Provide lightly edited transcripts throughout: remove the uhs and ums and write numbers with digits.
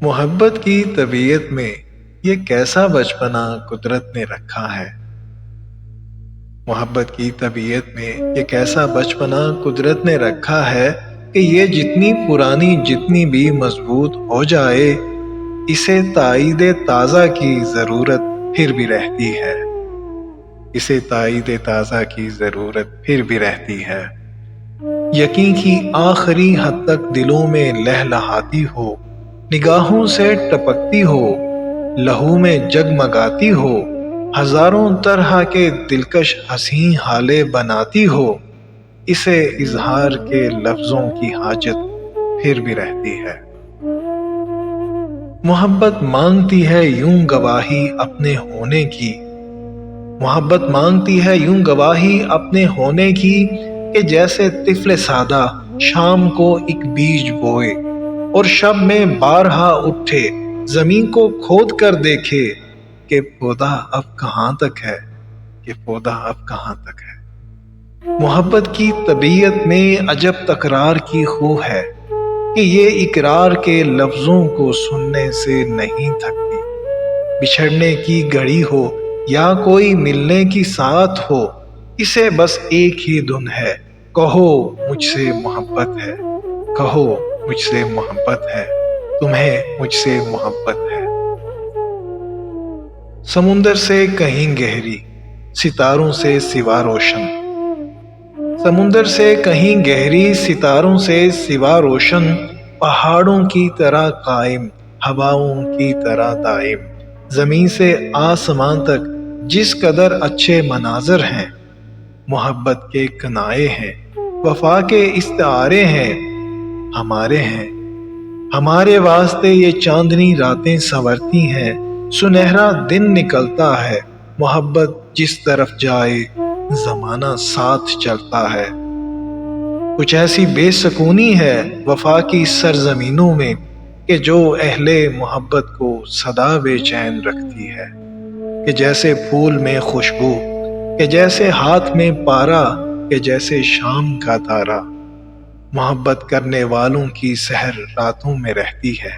मोहब्बत की तबीयत में ये कैसा बचपना कुदरत ने रखा है। मोहब्बत की तबीयत में ये कैसा बचपना कुदरत ने रखा है कि ये जितनी पुरानी जितनी भी मजबूत हो जाए, इसे ताईदे ताज़ा की ज़रूरत फिर भी रहती है। इसे ताईदे ताज़ा की ज़रूरत फिर भी रहती है। यकीन की आखिरी हद तक दिलों में लहलहाती हो, निगाहों से टपकती हो, लहू में जगमगाती हो, हजारों तरह के दिलकश हंसी हाले बनाती हो, इसे इजहार के लफ्जों की हाजत फिर भी रहती है। मोहब्बत मांगती है यूं गवाही अपने होने की, मोहब्बत मांगती है यूं गवाही अपने होने की कि जैसे तिफले सादा शाम को एक बीज बोए और शब में बारहा उठे, जमीन को खोद कर देखे कि पौधा अब कहाँ तक है, कि पौधा अब कहाँ तक है। मोहब्बत की तबीयत में अजब तकरार की खो है कि ये इकरार के लफ्जों को सुनने से नहीं थकती। बिछड़ने की घड़ी हो या कोई मिलने की साथ हो, इसे बस एक ही धुन है, कहो मुझसे मोहब्बत है, कहो मुझसे मोहब्बत है, तुम्हें मुझसे मोहब्बत है। समुंदर से कहीं गहरी, सितारों से सिवा रोशन, समुंदर से कहीं गहरी, सितारों से सिवा रोशन, पहाड़ों की तरह कायम, हवाओं की तरह दायम, जमीन से आसमान तक जिस कदर अच्छे मनाजर हैं, मोहब्बत के कनाए हैं, वफा के इस्तारे हैं, हमारे हैं। हमारे वास्ते ये चांदनी रातें संवरती हैं, सुनहरा दिन निकलता है, मोहब्बत जिस तरफ जाए जमाना साथ चलता है। कुछ ऐसी बेसकूनी है वफा की सरजमीनों में कि जो अहले मोहब्बत को सदा बेचैन रखती है, कि जैसे फूल में खुशबू, कि जैसे हाथ में पारा, कि जैसे शाम का तारा, मोहब्बत करने वालों की सहर रातों में रहती है।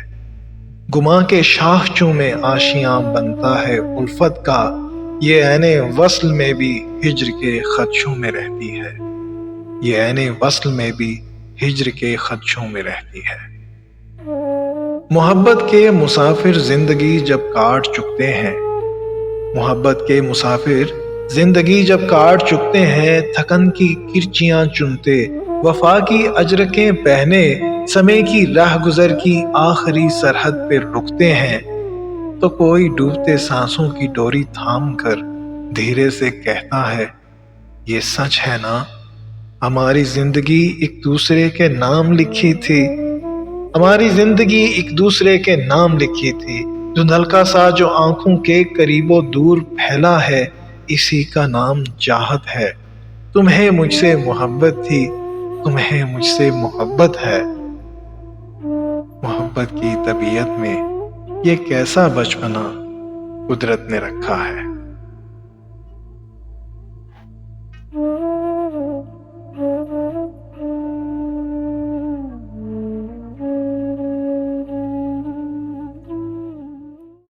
गुमा के शाखचों में आशियां बनता है उल्फत का, ये ऐने वस्ल में भी हिज्र के खदशों में रहती है, ये ऐने वस्ल में भी हिज्र के खदशों में रहती है। मोहब्बत के मुसाफिर जिंदगी जब काट चुकते हैं, मोहब्बत के मुसाफिर जिंदगी जब काट चुकते हैं, थकन की किरचियां चुनते, वफा की अजरकें पहने, समय की राह गुजर की आखिरी सरहद पे रुकते हैं, तो कोई डूबते सांसों की डोरी थाम कर धीरे से कहता है, ये सच है ना, हमारी जिंदगी एक दूसरे के नाम लिखी थी, हमारी जिंदगी एक दूसरे के नाम लिखी थी। धुंधलका सा जो आंखों के करीबो दूर फैला है, इसी का नाम चाहत है। तुम्हें मुझसे मोहब्बत थी, तुम्हें मुझसे मोहब्बत है। मोहब्बत की तबीयत में ये कैसा बचपना कुदरत ने रखा है।